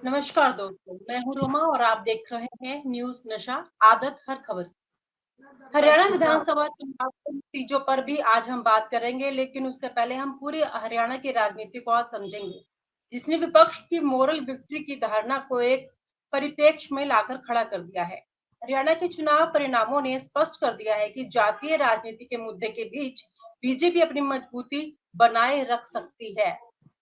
नमस्कार दोस्तों, मैं हूँ रोमा और आप देख रहे हैं न्यूज़ नशा आदत हर खबर। हरियाणा विधानसभा चुनाव के नतीजों पर भी आज हम बात करेंगे, लेकिन उससे पहले हम पूरे हरियाणा की राजनीति को आज समझेंगे, जिसने विपक्ष की मोरल विक्ट्री की धारणा को एक परिप्रेक्ष्य में लाकर खड़ा कर दिया है। हरियाणा के चुनाव परिणामों ने स्पष्ट कर दिया है कि जातीय राजनीति के मुद्दे के बीच बीजेपी अपनी मजबूती बनाए रख सकती है।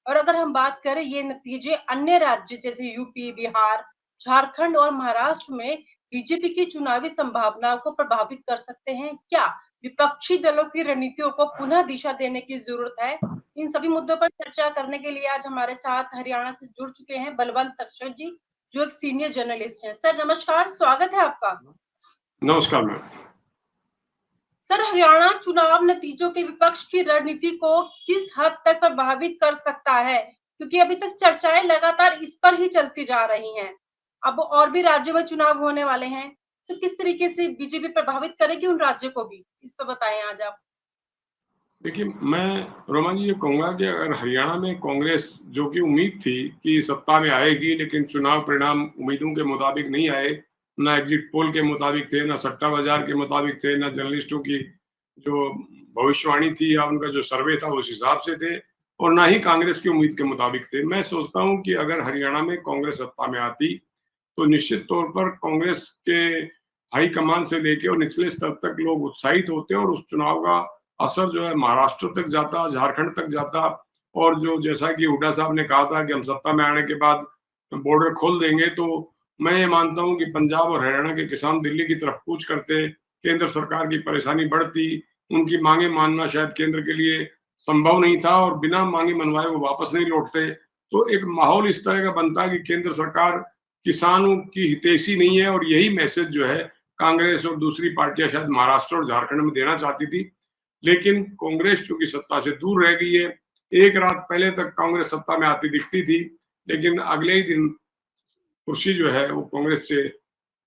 और अगर हम बात करें ये नतीजे अन्य राज्य जैसे यूपी, बिहार, झारखंड और महाराष्ट्र में बीजेपी की चुनावी संभावनाओं को प्रभावित कर सकते हैं क्या? विपक्षी दलों की रणनीतियों को पुनः दिशा देने की जरूरत है। इन सभी मुद्दों पर चर्चा करने के लिए आज हमारे साथ हरियाणा से जुड़ चुके हैं बलवंत अक्षर जी, जो एक सीनियर जर्नलिस्ट हैं। सर नमस्कार, स्वागत है आपका। नमस्कार मैम। सर, हरियाणा चुनाव नतीजों के विपक्ष की रणनीति को किस हद तक प्रभावित कर सकता है? क्योंकि अभी तक चर्चाएं लगातार इस पर ही चलती जा रही हैं। अब और भी राज्यों में चुनाव होने वाले हैं, तो किस तरीके से बीजेपी प्रभावित करेगी उन राज्यों को भी? इस पर बताएं आज आप। देखिए, मैं रोमा जी ये कहूँगा कि अगर हरियाणा में कांग्रेस जो कि उम्मीद थी कि सत्ता में आएगी, लेकिन चुनाव परिणाम उम्मीदों के मुताबिक नहीं आए, ना एग्जिट पोल के मुताबिक थे, ना सट्टा बाजार के मुताबिक थे, ना जर्नलिस्टों की जो भविष्यवाणी थी या उनका जो सर्वे था उस हिसाब से थे, और ना ही कांग्रेस की उम्मीद के मुताबिक थे। मैं सोचता हूँ कि अगर हरियाणा में कांग्रेस सत्ता में आती, तो निश्चित तौर पर कांग्रेस के हाईकमान से लेके और निचले स्तर तक लोग उत्साहित होते और उस चुनाव का असर जो है महाराष्ट्र तक जाता, झारखंड तक जाता, और जो जैसा कि हुड्डा साहब ने कहा था कि हम सत्ता में आने के बाद बॉर्डर खोल देंगे, तो मैं ये मानता हूँ कि पंजाब और हरियाणा के किसान दिल्ली की तरफ कूच करते, केंद्र सरकार की परेशानी बढ़ती, उनकी मांगे मानना शायद केंद्र के लिए संभव नहीं था और बिना मांगे मनवाए वो वापस नहीं लौटते। तो एक माहौल इस तरह का बनता कि केंद्र सरकार किसानों की हितैषी नहीं है, और यही मैसेज जो है कांग्रेस और दूसरी पार्टियां शायद महाराष्ट्र और झारखंड में देना चाहती थी। लेकिन कांग्रेस चूंकि सत्ता से दूर रह गई है, एक रात पहले तक कांग्रेस सत्ता में आती दिखती थी, लेकिन अगले ही दिन कुर्सी जो है वो कांग्रेस से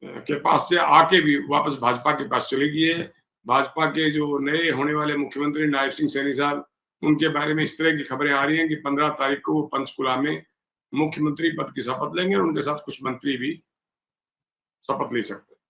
के पास से आके भी वापस भाजपा के पास चली गई है। भाजपा के जो नए होने वाले मुख्यमंत्री नायब सिंह सैनी साहब, उनके बारे में इस तरह की खबरें आ रही हैं कि 15 तारीख को वो पंचकुला में मुख्यमंत्री पद की शपथ लेंगे और उनके साथ कुछ मंत्री भी शपथ ले सकते हैं।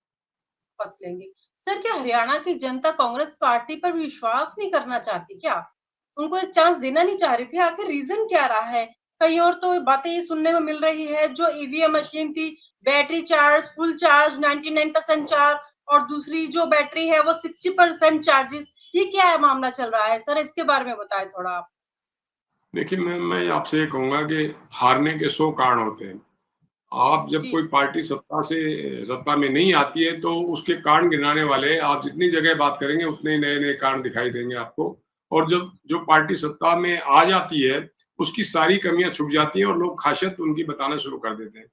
पक लेंगे। सर, क्या हरियाणा की जनता कांग्रेस पार्टी पर विश्वास नहीं करना चाहती क्या? उनको एक चांस देना नहीं चाह रही थी? आखिर रीजन क्या रहा है? कहीं और तो बातें ये सुनने में मिल रही है, जो ईवीएम मशीन थी, battery charge full charge 99% charge, और दूसरी जो बैटरी है वो 60% चार्जेस। ये क्या है मामला चल रहा है? सर इसके बारे में बताएं थोड़ा आप। देखिए, मैं आपसे ये कहूँगा कि हारने के 100 कारण होते हैं। आप जब जी। कोई पार्टी सत्ता में नहीं आती है, तो उसके कारण गिनाने वाले आप जितनी जगह बात करेंगे, उतने ही नए-नए कारण दिखाई देंगे आपको। और जब जो पार्टी सत्ता में आ जाती है, उसकी सारी कमियाँ छुप जाती हैं और लोग खासियत उनकी बताना शुरू कर देते हैं।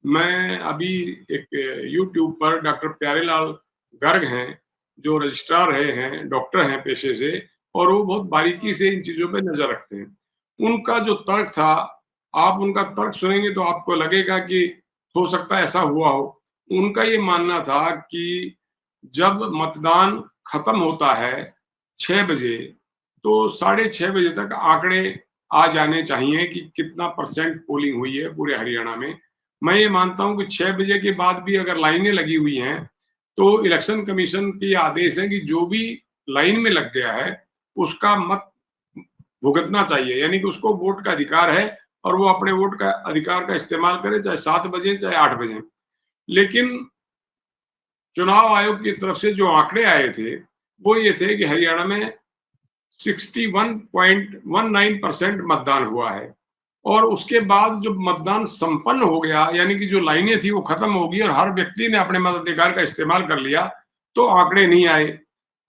मैं अभी एक यूट्यूब पर डॉक्टर प्यारेलाल गर्ग हैं, जो रजिस्ट्रार रहे हैं, डॉक्टर हैं पेशे से, और वो बहुत बारीकी से इन चीज़ों पे नज़र रखते हैं। उनका जो तर्क था, आप उनका तर्क सुनेंगे तो आपको लगेगा कि हो सकता है ऐसा हुआ हो। उनका ये मानना था कि जब मतदान खत्म होता है 6 बजे, तो साढ़े 6 बजे तक आंकड़े आ जाने चाहिए कि कितना परसेंट पोलिंग हुई है पूरे हरियाणा में। मैं ये मानता हूँ कि 6 बजे के बाद भी अगर लाइनें लगी हुई हैं, तो इलेक्शन कमीशन के आदेश है कि जो भी लाइन में लग गया है, उसका मत भुगतना चाहिए, यानी कि उसको वोट का अधिकार है और वो अपने वोट का अधिकार का इस्तेमाल करे, चाहे 7 बजे, चाहे 8 बजे। लेकिन चुनाव आयोग की तरफ से जो आंकड़े आए थे, वो ये थे कि हरियाणा में 61.19% मतदान हुआ है, और उसके बाद जब मतदान संपन्न हो गया, यानी कि जो लाइनें थी वो खत्म हो गई और हर व्यक्ति ने अपने मताधिकार का इस्तेमाल कर लिया, तो आंकड़े नहीं आए।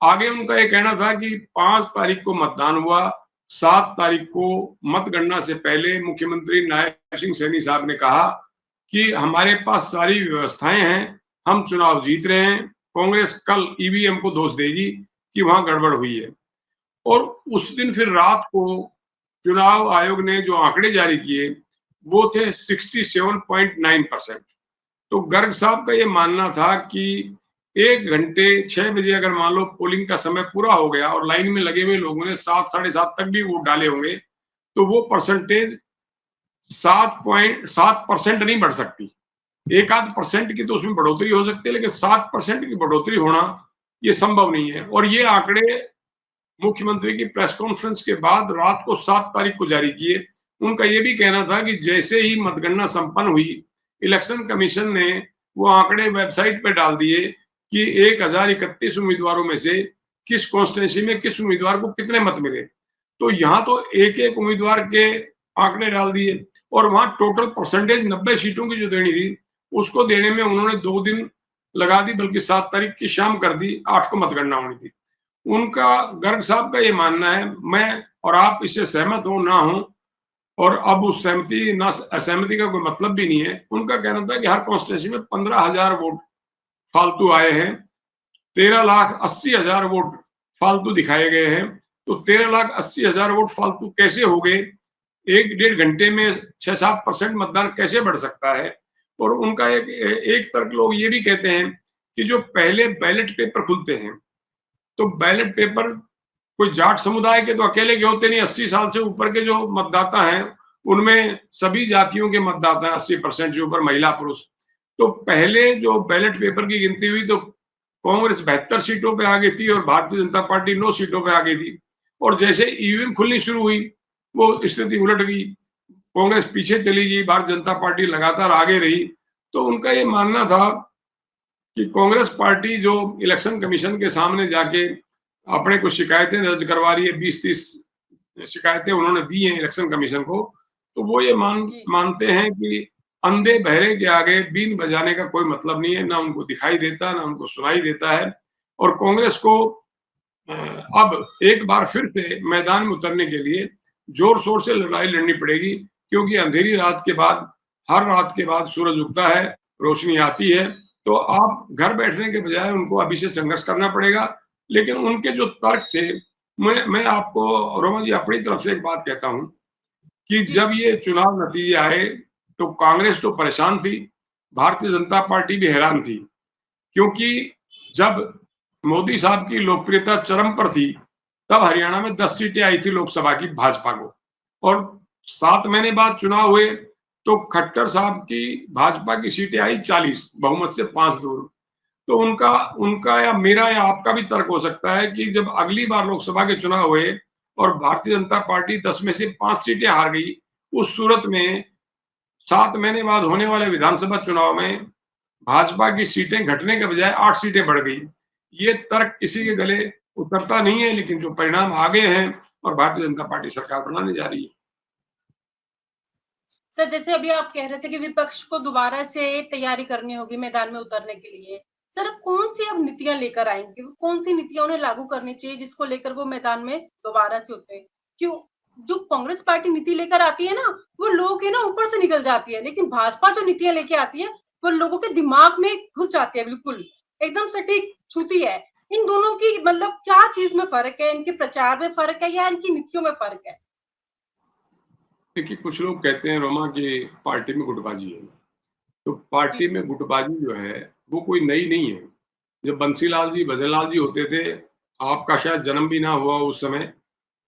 आगे उनका ये कहना था कि 5 तारीख को मतदान हुआ, 7 तारीख को मतगणना से पहले मुख्यमंत्री नायब सिंह सैनी साहब ने कहा कि हमारे पास सारी व्यवस्थाएं हैं, हम चुनाव जीत रहे हैं, कांग्रेस कल ईवीएम को दोष देगी कि वहां गड़बड़ हुई है। और उस दिन फिर रात को चुनाव आयोग ने जो आंकड़े जारी किए, वो थे 67.9%। तो गर्ग साहब का ये मानना था कि 1 घंटे 6 बजे अगर मान लो पोलिंग का समय पूरा हो गया और लाइन में लगे हुए लोगों ने 7 साढ़े 7 तक भी वोट डाले होंगे, तो वो परसेंटेज 7.7% नहीं बढ़ सकती। 1-8% की तो उसमें बढ़ोतरी हो सकती है, लेकिन 7% की बढ़ोतरी होना ये संभव नहीं है। और ये आंकड़े मुख्यमंत्री की प्रेस कॉन्फ्रेंस के बाद रात को 7 तारीख को जारी किए। उनका ये भी कहना था कि जैसे ही मतगणना संपन्न हुई, इलेक्शन कमीशन ने वो आंकड़े वेबसाइट पे डाल दिए कि 1031 उम्मीदवारों में से किस कॉन्स्टिट्यूंसी में किस उम्मीदवार को कितने मत मिले। तो यहाँ तो एक-एक उम्मीदवार के आंकड़े डाल दिए और वहाँ टोटल परसेंटेज 90 सीटों की जो देनी थी, उसको देने में उन्होंने 2 दिन लगा दी, बल्कि 7 तारीख की शाम कर दी, 8 को मतगणना होनी थी। उनका गर्ग साहब का ये मानना है, मैं और आप इससे सहमत हो ना हो, और अब उस सहमति ना असहमति का कोई मतलब भी नहीं है। उनका कहना था कि हर कॉन्स्टिट्यूंसी में 15,000 वोट फालतू आए हैं, 13,80,000 वोट फालतू दिखाए गए हैं। तो 13,80,000 वोट फालतू कैसे हो गए? 1 डेढ़ घंटे में 6-7% मतदान कैसे बढ़ सकता है? और उनका एक तर्क लोग ये भी कहते हैं कि जो पहले बैलेट पेपर खुलते हैं, तो बैलेट पेपर कोई जाट समुदाय के तो अकेले के होते नहीं, 80 साल से ऊपर के जो मतदाता हैं, उनमें सभी जातियों के मतदाता हैं, 80% से ऊपर महिला पुरुष। तो पहले जो बैलेट पेपर की गिनती हुई तो कांग्रेस 72 सीटों पे आ गई थी और भारतीय जनता पार्टी 9 सीटों पे आ गई थी। और जैसे ईवीएम खुलनी शुरू हुई, वो स्थिति उलट गई, कांग्रेस पीछे चली गई, भारतीय जनता पार्टी लगातार आगे रही। तो उनका ये मानना था कि कांग्रेस पार्टी जो इलेक्शन कमीशन के सामने जाके अपने कुछ शिकायतें दर्ज करवा रही है, 20-30 शिकायतें उन्होंने दी हैं इलेक्शन कमीशन को, तो वो ये मानते हैं कि अंधे बहरे के आगे बीन बजाने का कोई मतलब नहीं है, ना उनको दिखाई देता, ना उनको सुनाई देता है। और कांग्रेस को अब एक बार फिर से मैदान में उतरने के लिए जोर-शोर से लड़ाई लड़नी पड़ेगी, क्योंकि अंधेरी रात के बाद, हर रात के बाद सूरज उगता है, रोशनी आती है। तो आप घर बैठने के बजाय उनको अभी से संघर्ष करना पड़ेगा। लेकिन उनके जो तर्क थे, मैं आपको रोमा जी अपनी तरफ से एक बात कहता हूँ कि जब ये चुनाव नतीजे आए, तो कांग्रेस तो परेशान थी, भारतीय जनता पार्टी भी हैरान थी। क्योंकि जब मोदी साहब की लोकप्रियता चरम पर थी, तब हरियाणा में 10 सीटें आई थी लोकसभा की भाजपा को, और 7 महीने बाद चुनाव हुए, तो खट्टर साहब की भाजपा की सीटें आई 40, बहुमत से 5 दूर। तो उनका उनका या मेरा या आपका भी तर्क हो सकता है कि जब अगली बार लोकसभा के चुनाव हुए और भारतीय जनता पार्टी 10 में से 5 सीटें हार गई, उस सूरत में 7 महीने बाद होने वाले विधानसभा चुनाव में भाजपा की सीटें घटने के बजाय 8 सीटें बढ़ गई। ये तर्क किसी के गले उतरता नहीं है, लेकिन जो परिणाम आ गए हैं और भारतीय जनता पार्टी सरकार बनाने जा रही है। सर, जैसे अभी आप कह रहे थे कि विपक्ष को दोबारा से तैयारी करनी होगी मैदान में उतरने के लिए। सर, अब कौन-सी अब नीतियाँ लेकर आएँगे? कौन-सी नीतियाँ उन्हें लागू करनी चाहिए जिसको लेकर वो मैदान में दोबारा से उतरे? क्यों? जो कांग्रेस पार्टी नीति लेकर आती है ना, वो लोगों के ना ऊपर से निकल जाती है, लेकिन भाजपा जो नीतियाँ लेके आती है, वो लोगों के दिमाग में घुस जाती है बिल्कुल, एकदम सटीक छूती है। इन दोनों की मतलब क्या चीज़ में फ़र्क है? इनके प्रचार में फ़र्क है या इनकी नीतियों में फ़र्क है? देखिए, कुछ लोग कहते हैं रोमा कि पार्टी में गुटबाजी है। तो जी, पार्टी में गुटबाजी जो है, वो कोई नई नहीं है। जब बंसीलाल जी, भजनलाल जी होते थे, आपका शायद जन्म भी ना हुआ उस समय,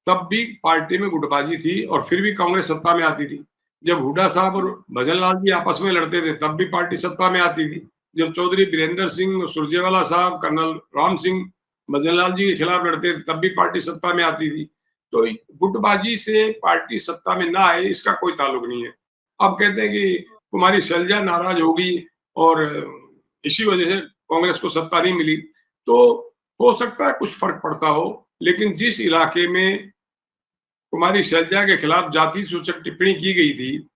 तब भी पार्टी में गुटबाजी थी और फिर भी कांग्रेस सत्ता में आती थी। जब हुड्डा साहब और जी, भजनलाल जी आपस में लड़ते थे, तब भी पार्टी सत्ता में आती थी। जब चौधरी बीरेंद्र सिंह, सुरजेवाला साहब, कर्नल राम सिंह भजनलाल जी के खिलाफ लड़ते थे, तब भी पार्टी सत्ता में आती थी। तो गुटबाजी से पार्टी सत्ता में ना आए, इसका कोई ताल्लुक नहीं है। अब कहते हैं कि कुमारी शैलजा नाराज हो गई और इसी वजह से कांग्रेस को सत्ता नहीं मिली। तो हो सकता है कुछ फर्क पड़ता हो, लेकिन जिस इलाके में कुमारी शैलजा के खिलाफ जाति सूचक टिप्पणी की गई थी,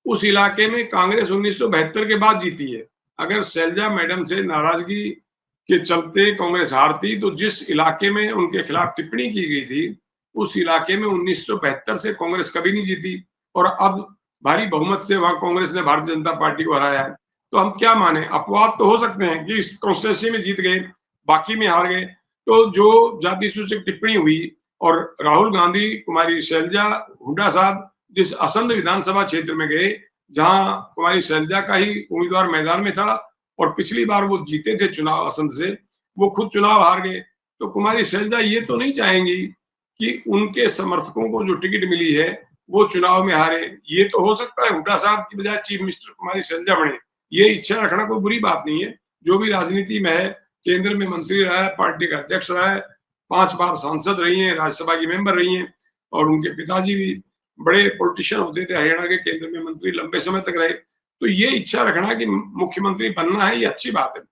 उस इलाके में कांग्रेस 1972 के बाद जीती है। अगर शैलजा मैडम से नाराजगी के चलते कांग्रेस हारती, तो जिस इलाके में उनके खिलाफ टिप्पणी की गई थी, उस इलाके में 1972 से कांग्रेस कभी नहीं जीती और अब भारी बहुमत से वहां कांग्रेस ने भारतीय जनता पार्टी को हराया है। तो हम क्या माने? अपवाद तो हो सकते हैं कि इस कॉन्स्टिट्यूंसी में जीत गए, बाकी में हार गए। तो जो जाति सूचक टिप्पणी हुई और राहुल गांधी, कुमारी शैलजा, हुड्डा साहब जिस असंध विधानसभा क्षेत्र में गए, जहां कुमारी शैलजा का ही उम्मीदवार मैदान में था और पिछली बार वो जीते थे चुनाव असंध से, वो खुद चुनाव हार गए। तो कुमारी शैलजा ये तो नहीं चाहेंगी कि उनके समर्थकों को जो टिकट मिली है, वो चुनाव में हारे। ये तो हो सकता है हुड्डा साहब की बजाय चीफ मिनिस्टर कुमारी शैलजा बने, ये इच्छा रखना कोई बुरी बात नहीं है। जो भी राजनीति में है, केंद्र में मंत्री रहा है, पार्टी का अध्यक्ष रहा है, 5 बार सांसद रही हैं, राज्यसभा की मेंबर रही हैं और उनके पिताजी भी बड़े पॉलिटिशियन होते थे, हरियाणा के केंद्र में मंत्री लंबे समय तक रहे। तो ये इच्छा रखना कि मुख्यमंत्री बनना है, ये अच्छी बात है।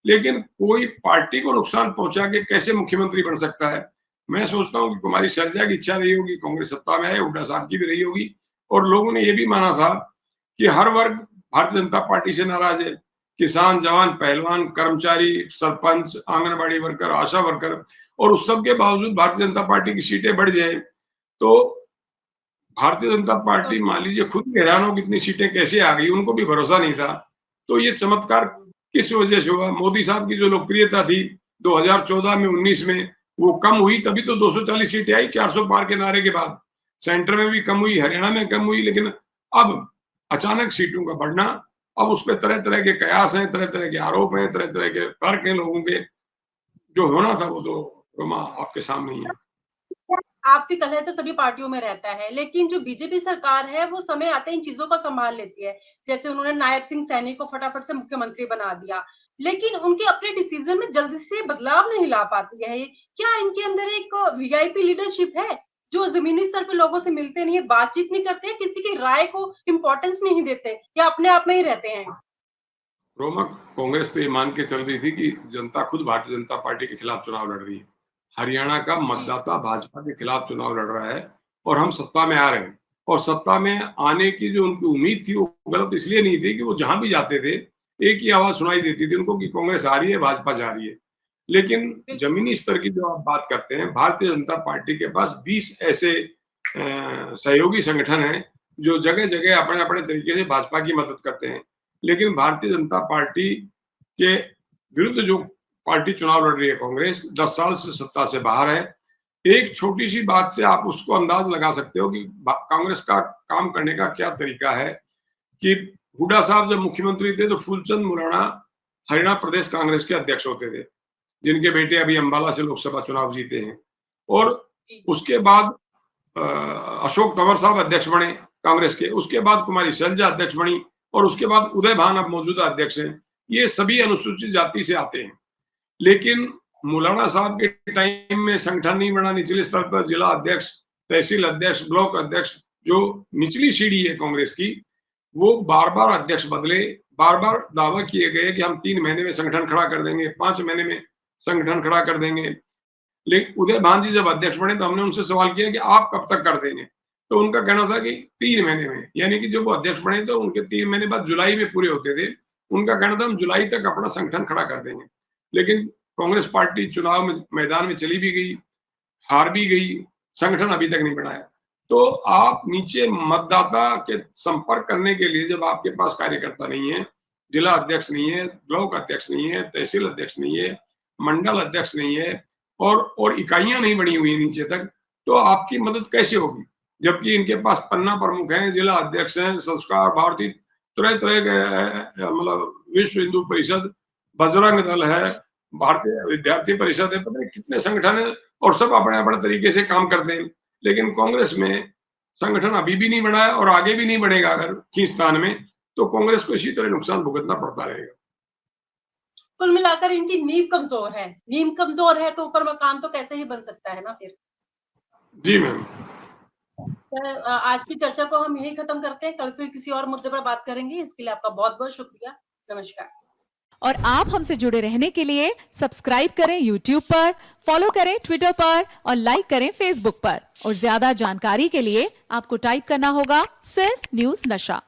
लेकिन कोई पार्टी को नुकसान पहुंचा के कैसे मुख्यमंत्री बन सकता है? मैं सोचता हूँ कि कुमारी शैलजा की इच्छा रही होगी, कांग्रेस सत्ता में आए, हुड्डा साहब की भी रही होगी और लोगों ने ये भी माना था कि हर वर्ग भारतीय जनता पार्टी से नाराज है। किसान, जवान, पहलवान, कर्मचारी, सरपंच, आंगनबाड़ी वर्कर, आशा वर्कर और उस सब के बावजूद भारतीय जनता पार्टी की सीटें बढ़ जाए तो भारतीय जनता पार्टी मान लीजिए खुद भी हैरान हो कितनी सीटें कैसे आ गई, उनको भी भरोसा नहीं था। तो ये चमत्कार किस वजह से हुआ? मोदी साहब की जो लोकप्रियता थी 2014 में 19 में वो कम हुई, तभी तो 240 सीटें आई 400 पार के नारे के बाद। सेंटर में भी कम हुई, हरियाणा में कम हुई, लेकिन अब अचानक सीटों का बढ़ना, अब उस पे तरह-तरह के कयास हैं, तरह-तरह के आरोप हैं, तरह-तरह के तर्क हैं लोगों के। जो होना था वो तो रोमा आपके सामने ही है। आपसी कलह तो सभी पार्टियों में रहता है, लेकिन जो बीजेपी सरकार है वो समय आते इन चीजों को संभाल लेती है। जैसे उन्होंने नायब सिंह सैनी को फटाफट से मुख्यमंत्री बना दिया, लेकिन उनके अपने डिसीजन में जल्दी से बदलाव नहीं ला पाती है। क्या इनके अंदर एक वीआईपी लीडरशिप है जो जमीनी स्तर पे लोगों से मिलते नहीं है, बातचीत नहीं करते, किसी की राय को इंपॉर्टेंस नहीं देते या अपने आप में ही रहते हैं? रोमा, कांग्रेस तो ये मान के चल रही थी कि जनता खुद भारतीय जनता पार्टी के खिलाफ चुनाव लड़ रही है। हरियाणा का मतदाता भाजपा के खिलाफ चुनाव लड़ रहा है और हम सत्ता में आ रहे हैं और सत्ता में आने की जो उनकी उम्मीद थी वो गलत इसलिए नहीं थी कि वो जहां भी जाते थे एक ही आवाज सुनाई देती थी उनको कि कांग्रेस आ रही है, भाजपा जा रही है। लेकिन जमीनी स्तर की जो आप बात करते हैं, भारतीय जनता पार्टी के पास 20 ऐसे सहयोगी संगठन हैं जो जगह जगह अपने अपने तरीके से भाजपा की मदद करते हैं। लेकिन भारतीय जनता पार्टी के विरुद्ध जो पार्टी चुनाव लड़ रही है कांग्रेस, 10 साल से सत्ता से बाहर है। एक छोटी सी बात से आप उसको अंदाज लगा सकते हो कि कांग्रेस का काम करने का क्या तरीका है कि हुड्डा साहब जब मुख्यमंत्री थे तो फूलचंद मुराना हरियाणा प्रदेश कांग्रेस के अध्यक्ष होते थे, जिनके बेटे अभी अंबाला से लोकसभा चुनाव जीते हैं। और उसके बाद अशोक तंवर साहब अध्यक्ष बने कांग्रेस के, उसके बाद कुमारी शैलजा अध्यक्ष बनी और उसके बाद उदय भान अब मौजूदा अध्यक्ष हैं। ये सभी अनुसूचित जाति से आते हैं। लेकिन मौलाना साहब के टाइम में संगठन नहीं बना, निचले स्तर पर जिला अध्यक्ष, तहसील अध्यक्ष, ब्लॉक अध्यक्ष, जो निचली सीढ़ी है कांग्रेस की, वो बार-बार अध्यक्ष बदले, बार-बार दावा किए गए कि हम 3 महीने में संगठन खड़ा कर देंगे, 5 महीने में संगठन खड़ा कर देंगे। लेकिन उदय भान जी जब अध्यक्ष बने तो हमने उनसे सवाल किया कि आप कब तक कर देंगे? तो उनका कहना था कि 3 महीने में, यानी कि जब वो अध्यक्ष बने तो उनके 3 महीने बाद जुलाई में पूरे होते थे। उनका कहना था हम जुलाई तक अपना संगठन खड़ा कर देंगे। लेकिन कांग्रेस पार्टी चुनाव में मैदान में चली भी गई, हार भी गई, संगठन अभी तक नहीं बनाया। तो आप नीचे मतदाता के संपर्क करने के लिए जब आपके पास कार्यकर्ता नहीं है, जिला अध्यक्ष नहीं है, ब्लॉक अध्यक्ष नहीं है, तहसील अध्यक्ष नहीं है, मंडल अध्यक्ष नहीं है और इकाइयां नहीं बनी हुई नीचे तक, तो आपकी मदद कैसे होगी? जबकि इनके पास पन्ना प्रमुख हैं, जिला अध्यक्ष हैं, संस्कार भारती, तरह-तरह के मतलब विश्व हिंदू परिषद, बजरंग दल है, भारतीय विद्यार्थी परिषद है, पता नहीं कितने संगठन है और सब अपने-अपने तरीके से काम करते हैं। लेकिन कांग्रेस में संगठन अभी भी नहीं बना है और आगे भी नहीं बनेगा अगर खींचतान में, तो कांग्रेस को इसी तरह नुकसान भुगतना पड़ता रहेगा। कुल मिलाकर इनकी नींव कमजोर है। नींव कमजोर है तो ऊपर मकान तो कैसे ही बन सकता है ना फिर। जी मैम। आज की चर्चा को हम यही खत्म करते हैं, कल फिर किसी और मुद्दे पर बात करेंगे। इसके लिए आपका बहुत-बहुत शुक्रिया। नमस्कार। और आप हमसे जुड़े रहने के लिए सब्सक्राइब करें YouTube पर, फॉलो करें Twitter पर और लाइक करें Facebook पर। और ज्यादा जानकारी के लिए आपको टाइप करना होगा सिर्फ न्यूज़ नशा।